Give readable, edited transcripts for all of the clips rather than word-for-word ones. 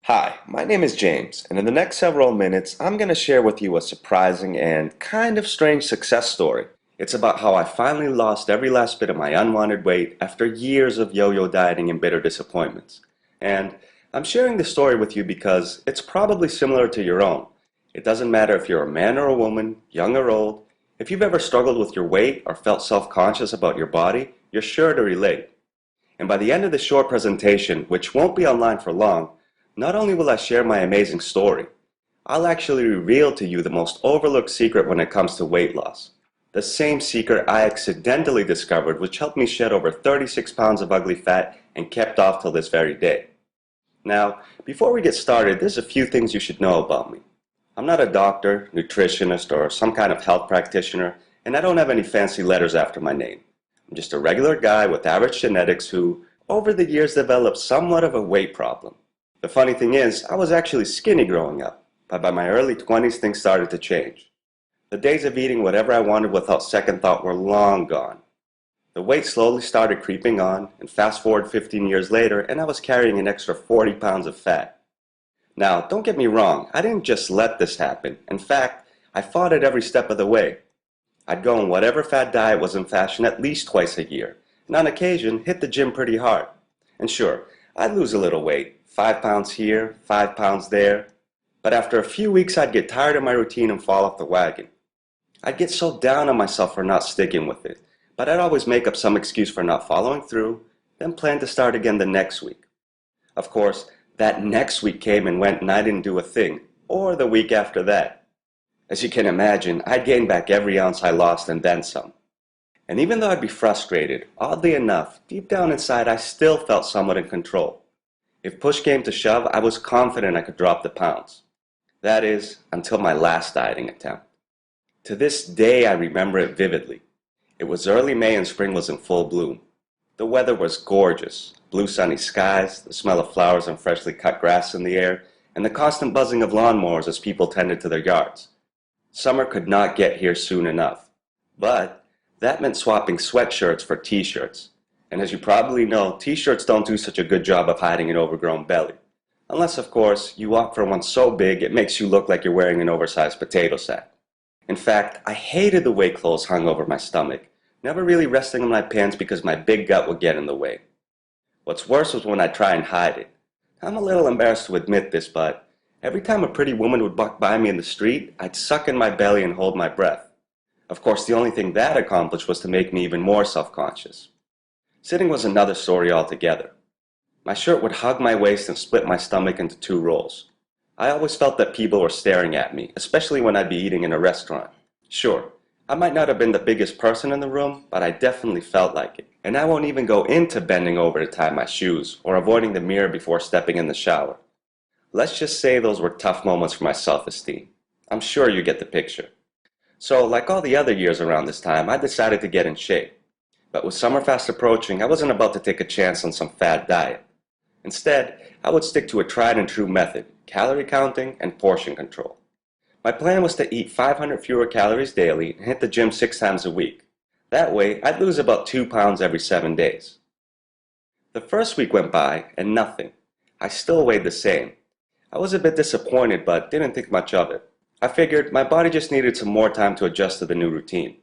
Hi, my name is James, and in the next several minutes, I'm going to share with you a surprising and kind of strange success story. It's about how I finally lost every last bit of my unwanted weight after years of yo-yo dieting and bitter disappointments. And I'm sharing this story with you because it's probably similar to your own. It doesn't matter if you're a man or a woman, young or old. If you've ever struggled with your weight or felt self-conscious about your body, you're sure to relate. And by the end of this short presentation, which won't be online for long, not only will I share my amazing story, I'll actually reveal to you the most overlooked secret when it comes to weight loss. The same secret I accidentally discovered, which helped me shed over 36 pounds of ugly fat and kept off till this very day. Now, before we get started, there's a few things you should know about me. I'm not a doctor, nutritionist, or some kind of health practitioner, and I don't have any fancy letters after my name. I'm just a regular guy with average genetics who, over the years, developed somewhat of a weight problem. The funny thing is, I was actually skinny growing up, but by my early 20s things started to change. The days of eating whatever I wanted without second thought were long gone. The weight slowly started creeping on, and fast forward 15 years later, and I was carrying an extra 40 pounds of fat. Now, don't get me wrong, I didn't just let this happen. In fact, I fought it every step of the way. I'd go on whatever fad diet was in fashion at least twice a year, and on occasion hit the gym pretty hard. And sure, I'd lose a little weight, 5 pounds here, 5 pounds there, but after a few weeks I'd get tired of my routine and fall off the wagon. I'd get so down on myself for not sticking with it, but I'd always make up some excuse for not following through, then plan to start again the next week. Of course, that next week came and went and I didn't do a thing, or the week after that. As you can imagine, I'd gain back every ounce I lost and then some. And even though I'd be frustrated, oddly enough, deep down inside I still felt somewhat in control. If push came to shove, I was confident I could drop the pounds. That is, until my last dieting attempt. To this day I remember it vividly. It was early May and spring was in full bloom. The weather was gorgeous, blue sunny skies, the smell of flowers and freshly cut grass in the air, and the constant buzzing of lawnmowers as people tended to their yards. Summer could not get here soon enough. But that meant swapping sweatshirts for t-shirts. And as you probably know, t-shirts don't do such a good job of hiding an overgrown belly. Unless, of course, you opt for one so big it makes you look like you're wearing an oversized potato sack. In fact, I hated the way clothes hung over my stomach, never really resting on my pants because my big gut would get in the way. What's worse was when I try and hide it. I'm a little embarrassed to admit this, but every time a pretty woman would walk by me in the street, I'd suck in my belly and hold my breath. Of course, the only thing that accomplished was to make me even more self-conscious. Sitting was another story altogether. My shirt would hug my waist and split my stomach into two rolls. I always felt that people were staring at me, especially when I'd be eating in a restaurant. Sure, I might not have been the biggest person in the room, but I definitely felt like it. And I won't even go into bending over to tie my shoes or avoiding the mirror before stepping in the shower. Let's just say those were tough moments for my self-esteem. I'm sure you get the picture. So, like all the other years around this time, I decided to get in shape. But with summer fast approaching, I wasn't about to take a chance on some fad diet. Instead, I would stick to a tried and true method, calorie counting and portion control. My plan was to eat 500 fewer calories daily and hit the gym 6 times a week. That way, I'd lose about 2 pounds every 7 days. The first week went by and nothing. I still weighed the same. I was a bit disappointed but didn't think much of it. I figured my body just needed some more time to adjust to the new routine.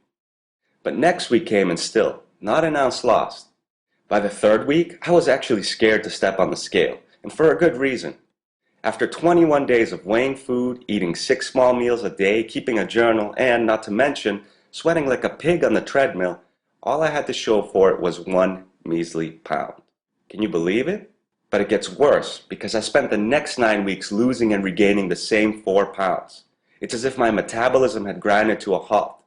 But next week came and still, not an ounce lost. By the third week, I was actually scared to step on the scale, and for a good reason. After 21 days of weighing food, eating 6 small meals a day, keeping a journal, and, not to mention, sweating like a pig on the treadmill, all I had to show for it was 1 measly pound. Can you believe it? But it gets worse, because I spent the next 9 weeks losing and regaining the same 4 pounds. It's as if my metabolism had grinded to a halt.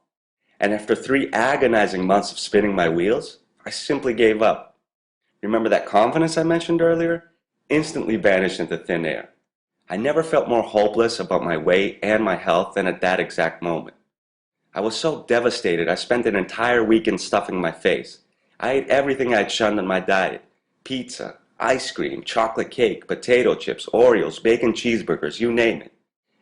And after 3 agonizing months of spinning my wheels, I simply gave up. Remember that confidence I mentioned earlier? Instantly vanished into thin air. I never felt more hopeless about my weight and my health than at that exact moment. I was so devastated I spent an entire weekend stuffing my face. I ate everything I'd shunned on my diet. Pizza, ice cream, chocolate cake, potato chips, Oreos, bacon cheeseburgers, you name it.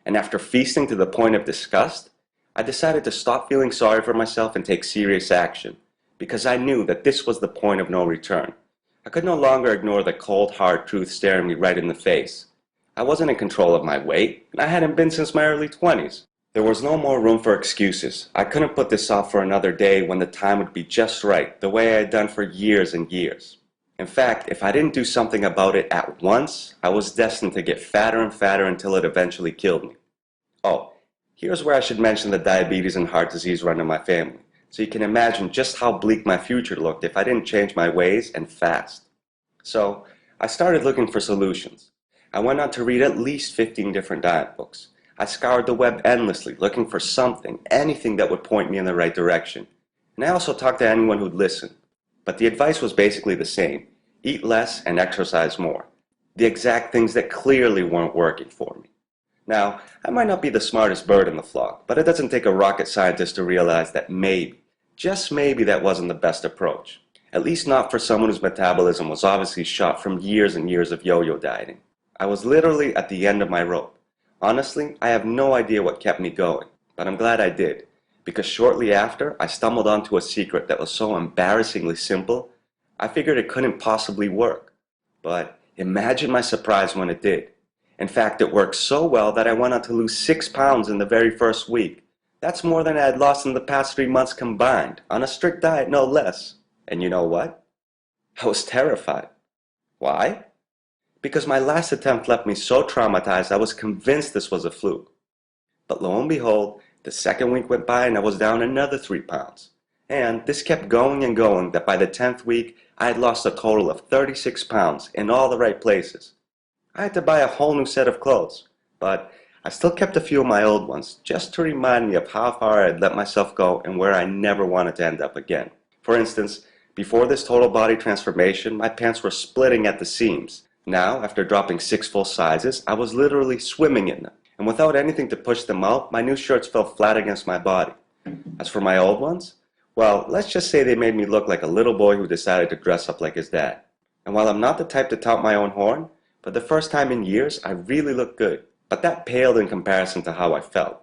And after feasting to the point of disgust, I decided to stop feeling sorry for myself and take serious action, because I knew that this was the point of no return. I could no longer ignore the cold, hard truth staring me right in the face. I wasn't in control of my weight, and I hadn't been since my early 20s. There was no more room for excuses. I couldn't put this off for another day when the time would be just right, the way I had done for years and years. In fact, if I didn't do something about it at once, I was destined to get fatter and fatter until it eventually killed me. Oh, here's where I should mention the diabetes and heart disease run in my family, so you can imagine just how bleak my future looked if I didn't change my ways and fast. So, I started looking for solutions. I went on to read at least 15 different diet books. I scoured the web endlessly, looking for something, anything that would point me in the right direction. And I also talked to anyone who'd listen. But the advice was basically the same: eat less and exercise more. The exact things that clearly weren't working for me. Now, I might not be the smartest bird in the flock, but it doesn't take a rocket scientist to realize that maybe, just maybe, that wasn't the best approach. At least not for someone whose metabolism was obviously shot from years and years of yo-yo dieting. I was literally at the end of my rope. Honestly, I have no idea what kept me going, but I'm glad I did, because shortly after, I stumbled onto a secret that was so embarrassingly simple, I figured it couldn't possibly work. But imagine my surprise when it did. In fact, it worked so well that I went on to lose 6 pounds in the very first week. That's more than I had lost in the past 3 months combined, on a strict diet no less. And you know what? I was terrified. Why? Because my last attempt left me so traumatized I was convinced this was a fluke. But lo and behold, the second week went by and I was down another 3 pounds. And this kept going and going that by the 10th week I had lost a total of 36 pounds in all the right places. I had to buy a whole new set of clothes, but I still kept a few of my old ones just to remind me of how far I had let myself go and where I never wanted to end up again. For instance, before this total body transformation, my pants were splitting at the seams. Now, after dropping 6 full sizes, I was literally swimming in them. And without anything to push them out, my new shirts fell flat against my body. As for my old ones, well, let's just say they made me look like a little boy who decided to dress up like his dad. And while I'm not the type to tout my own horn, for the first time in years, I really looked good. But that paled in comparison to how I felt.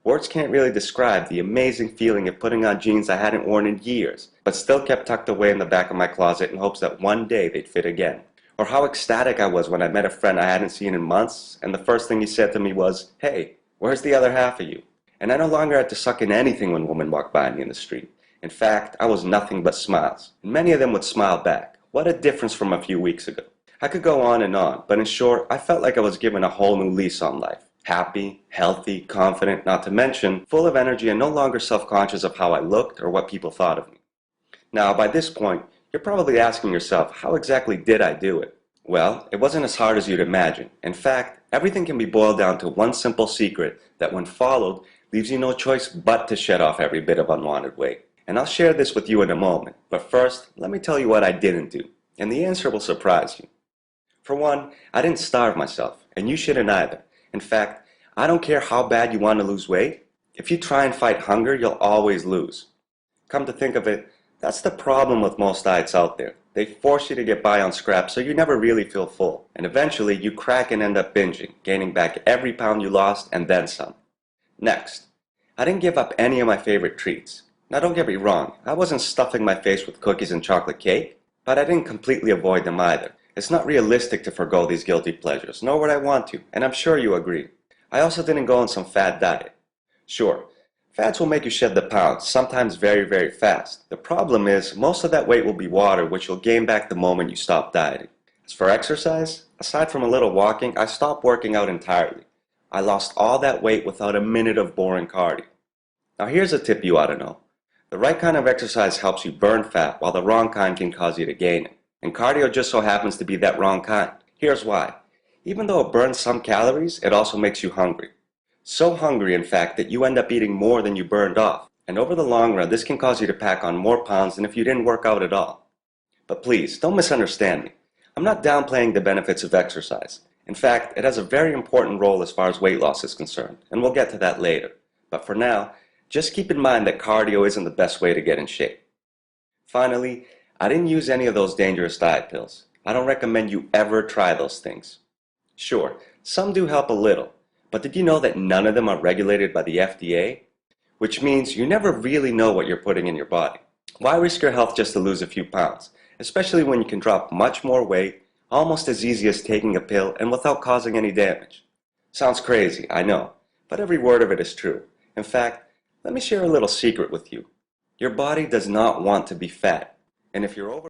Words can't really describe the amazing feeling of putting on jeans I hadn't worn in years, but still kept tucked away in the back of my closet in hopes that one day they'd fit again. Or how ecstatic I was when I met a friend I hadn't seen in months, and the first thing he said to me was, "Hey, where's the other half of you?" And I no longer had to suck in anything when women walked by me in the street. In fact, I was nothing but smiles, and many of them would smile back. What a difference from a few weeks ago. I could go on, but in short, I felt like I was given a whole new lease on life. Happy, healthy, confident, not to mention, full of energy and no longer self-conscious of how I looked or what people thought of me. Now, by this point, you're probably asking yourself, how exactly did I do it? Well, it wasn't as hard as you'd imagine. In fact, everything can be boiled down to one simple secret that when followed, leaves you no choice but to shed off every bit of unwanted weight. And I'll share this with you in a moment, but first, let me tell you what I didn't do, and the answer will surprise you. For one, I didn't starve myself, and you shouldn't either. In fact, I don't care how bad you want to lose weight. If you try and fight hunger, you'll always lose. Come to think of it, that's the problem with most diets out there. They force you to get by on scraps so you never really feel full. And eventually, you crack and end up binging, gaining back every pound you lost and then some. Next, I didn't give up any of my favorite treats. Now don't get me wrong, I wasn't stuffing my face with cookies and chocolate cake, but I didn't completely avoid them either. It's not realistic to forgo these guilty pleasures, nor would I want to, and I'm sure you agree. I also didn't go on some fad diet. Sure, fads will make you shed the pounds, sometimes very, very fast. The problem is, most of that weight will be water, which you'll gain back the moment you stop dieting. As for exercise, aside from a little walking, I stopped working out entirely. I lost all that weight without a minute of boring cardio. Now here's a tip you ought to know. The right kind of exercise helps you burn fat, while the wrong kind can cause you to gain it. And cardio just so happens to be that wrong kind. Here's why. Even though it burns some calories, it also makes you hungry. So hungry, in fact, that you end up eating more than you burned off. And over the long run, this can cause you to pack on more pounds than if you didn't work out at all. But please, don't misunderstand me. I'm not downplaying the benefits of exercise. In fact, it has a very important role as far as weight loss is concerned, and we'll get to that later. But for now, just keep in mind that cardio isn't the best way to get in shape. Finally, I didn't use any of those dangerous diet pills. I don't recommend you ever try those things. Sure, some do help a little, but did you know that none of them are regulated by the FDA? Which means you never really know what you're putting in your body. Why risk your health just to lose a few pounds, especially when you can drop much more weight Almost as easy as taking a pill and without causing any damage. Sounds crazy, I know, but every word of it is true. In fact, let me share a little secret with you. Your body does not want to be fat, and if you're over